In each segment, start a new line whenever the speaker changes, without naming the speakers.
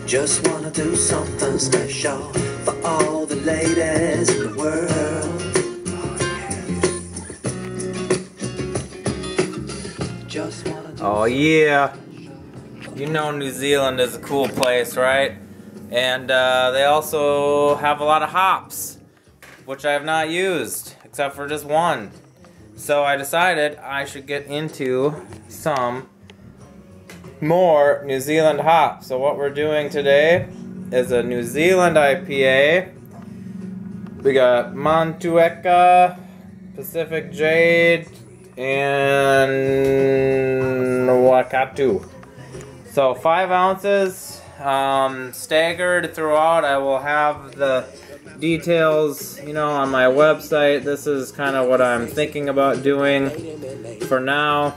Just wanna do something special for all the ladies in the world. Just wanna do
Oh yeah, you know New Zealand is a cool place, right? And they also have a lot of hops, which I have not used, except for just one. So I decided I should get into some more New Zealand hops. So what we're doing today is a New Zealand IPA. We got Motueka, Pacific Jade, and Wakatu. So 5 ounces, staggered throughout. I will have the details, you know, on my website. This is kind of what I'm thinking about doing for now.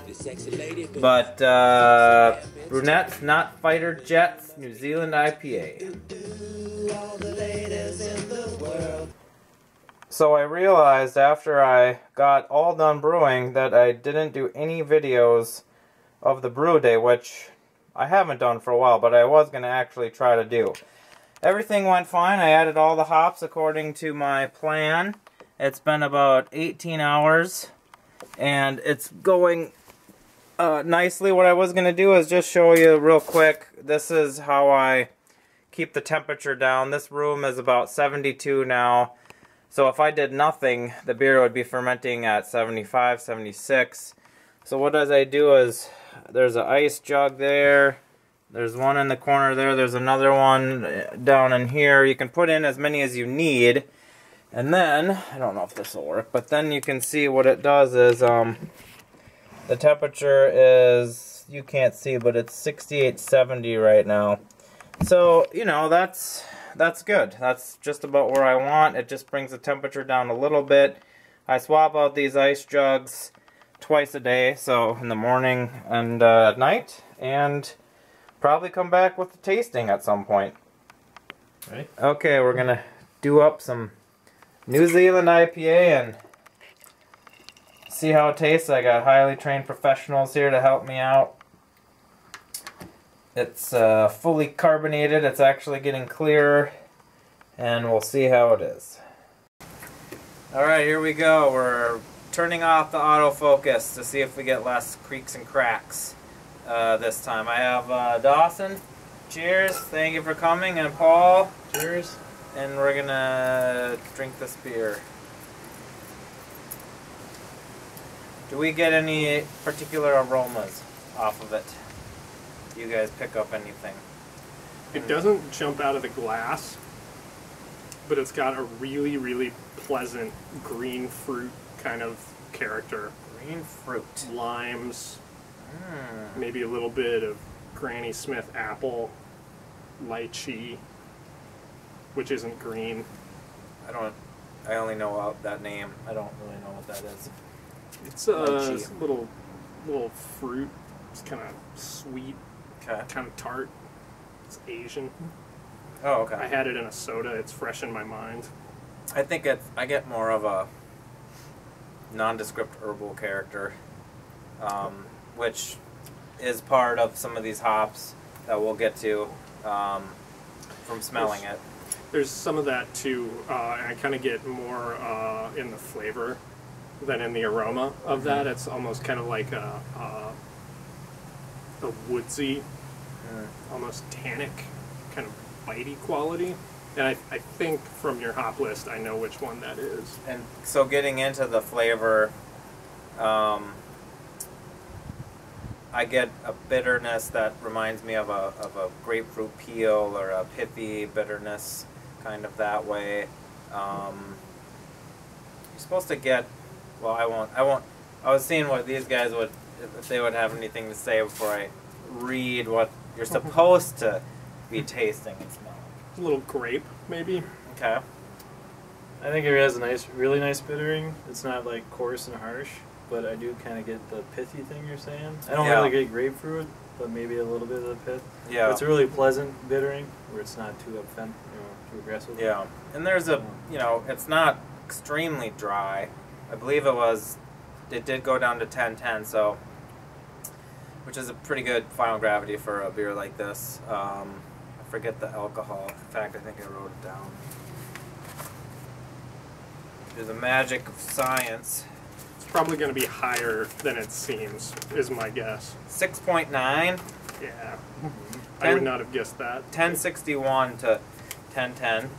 But brunettes, not fighter jets, New Zealand IPA. So I realized after I got all done brewing that I didn't do any videos of the brew day, which I haven't done for a while, but I was going to actually try to do. Everything went fine. I added all the hops according to my plan. It's been about 18 hours, and it's going nicely. What I was going to do is just show you real quick. This is how I keep the temperature down. This room is about 72 now. So if I did nothing, the beer would be fermenting at 75, 76. So what I do is, there's an ice jug there. There's one in the corner there. There's another one down in here. You can put in as many as you need. And then, I don't know if this will work, but then you can see what it does is, the temperature is, you can't see, but it's 68, 70 right now. So, you know, that's good. That's just about where I want. It just brings the temperature down a little bit. I swap out these ice jugs twice a day, so in the morning and at night, and probably come back with the tasting at some point.
Right.
Okay, we're gonna do up some New Zealand IPA and see how it tastes. I got highly trained professionals here to help me out. It's fully carbonated. It's actually getting clearer, and we'll see how it is. Alright, here we go. We're turning off the autofocus to see if we get less creaks and cracks this time. I have Dawson. Cheers. Thank you for coming. And Paul.
Cheers.
And we're gonna drink this beer. Do we get any particular aromas off of it? Do you guys pick up anything?
It doesn't jump out of the glass, but it's got a really, really pleasant green fruit kind of character.
Green fruit.
Limes, maybe a little bit of Granny Smith apple, lychee, which isn't green.
I only know that name. I don't really know what that is.
It's a little fruit. It's kind of sweet, kind of tart. It's Asian.
Oh, okay.
I had it in a soda. It's fresh in my mind.
I think I get more of a nondescript herbal character, which is part of some of these hops that we'll get to from smelling it.
There's some of that too, and I kind of get more in the flavor than in the aroma of that. It's almost kind of like a woodsy, almost tannic, kind of bitey quality. And I think from your hop list, I know which one that is.
And so getting into the flavor, I get a bitterness that reminds me of a grapefruit peel, or a pithy bitterness, kind of that way. You're supposed to get, well, I won't. I was seeing what these guys would, if they would have anything to say before I read what you're supposed to be tasting and smelling.
A little grape, maybe.
Okay.
I think it has a really nice bittering. It's not like coarse and harsh, but I do kind of get the pithy thing you're saying. I don't really get grapefruit, but maybe a little bit of the pith.
Yeah.
But it's a really pleasant bittering, where it's not too too aggressive.
Yeah. And there's a, it's not extremely dry. I believe it did go down to 10-10, so, which is a pretty good final gravity for a beer like this. forget the alcohol. In fact, I think I wrote it down. Through the magic of science.
It's probably going to be higher than it seems, is my guess.
6.9.
Yeah. I would not have guessed that.
1061 to 1010.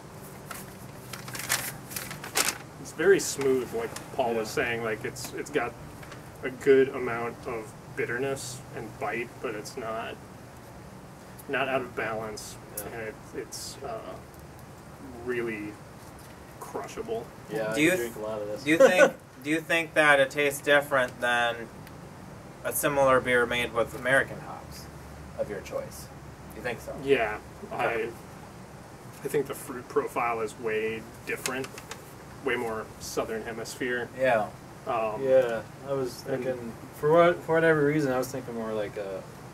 It's very smooth, like Paul was saying. Like it's got a good amount of bitterness and bite, but it's not out of balance, and it's really crushable.
Yeah,
do you
drink a lot of this.
Do you think that it tastes different than a similar beer made with American hops of your choice? You think so?
Yeah,
Okay.
I think the fruit profile is way different, way more Southern Hemisphere.
Yeah.
Yeah, I was thinking, for whatever reason, I was thinking more like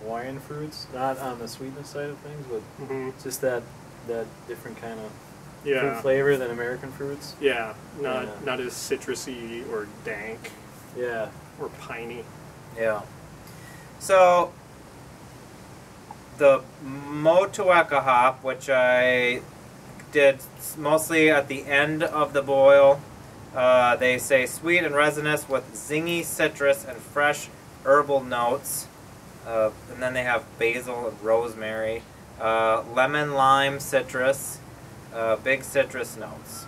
Hawaiian fruits, not on the sweetness side of things, but just that different kind of fruit flavor than American fruits.
Yeah, not as citrusy or dank.
Yeah.
Or piney.
Yeah. So, the Motueka hop, which I did mostly at the end of the boil, they say sweet and resinous with zingy citrus and fresh herbal notes. And then they have basil and rosemary, lemon, lime, citrus, big citrus notes.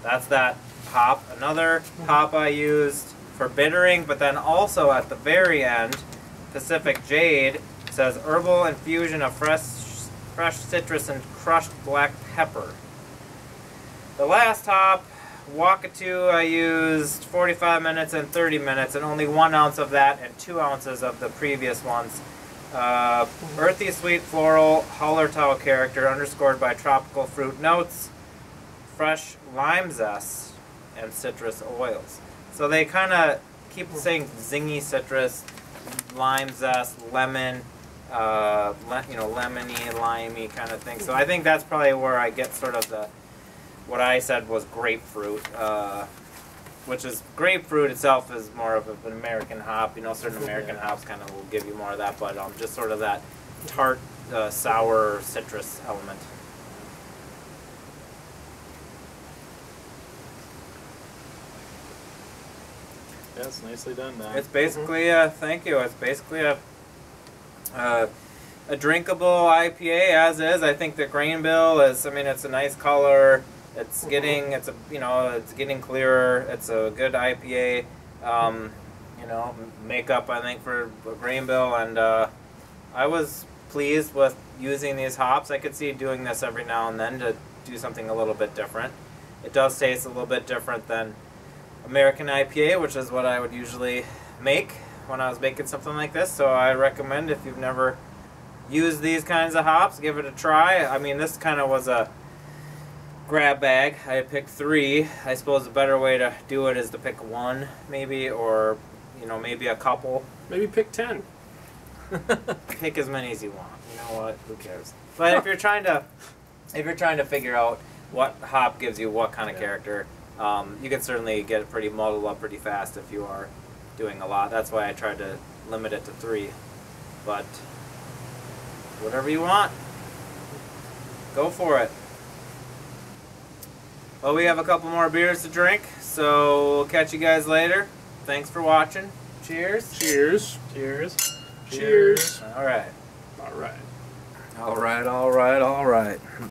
That's that hop. Another hop I used for bittering, but then also at the very end, Pacific Jade says herbal infusion of fresh citrus and crushed black pepper. The last hop, Wakatu, I used 45 minutes and 30 minutes, and only 1 ounce of that and 2 ounces of the previous ones. Earthy, sweet, floral, Hallertau character, underscored by tropical fruit notes, fresh lime zest, and citrus oils. So they kind of keep saying zingy citrus, lime zest, lemon, lemony, limey kind of thing. So I think that's probably where I get sort of what I said was grapefruit, which is grapefruit itself is more of an American hop. Certain American hops kind of will give you more of that, but just sort of that tart, sour citrus element.
Yeah, it's nicely done now.
It's basically thank you. It's basically a drinkable IPA as is. I think the grain bill is. I mean, it's a nice color. It's getting. It's getting clearer. It's a good IPA. Makeup I think for a grain bill, and I was pleased with using these hops. I could see doing this every now and then to do something a little bit different. It does taste a little bit different than American IPA, which is what I would usually make when I was making something like this. So I recommend, if you've never used these kinds of hops, give it a try. I mean, this kind of was a grab bag. I picked 3. I suppose a better way to do it is to pick 1, maybe, or maybe a couple.
Maybe pick 10.
Pick as many as you want. You know what? Who cares? But if you're trying to figure out what hop gives you what kind of character, you can certainly get it pretty muddled up pretty fast if you are doing a lot. That's why I tried to limit it to 3. But whatever you want, go for it. Well, we have a couple more beers to drink, so we'll catch you guys later. Thanks for watching. Cheers.
Cheers.
Cheers.
Cheers.
All right.
All right.
All right, all right, all right.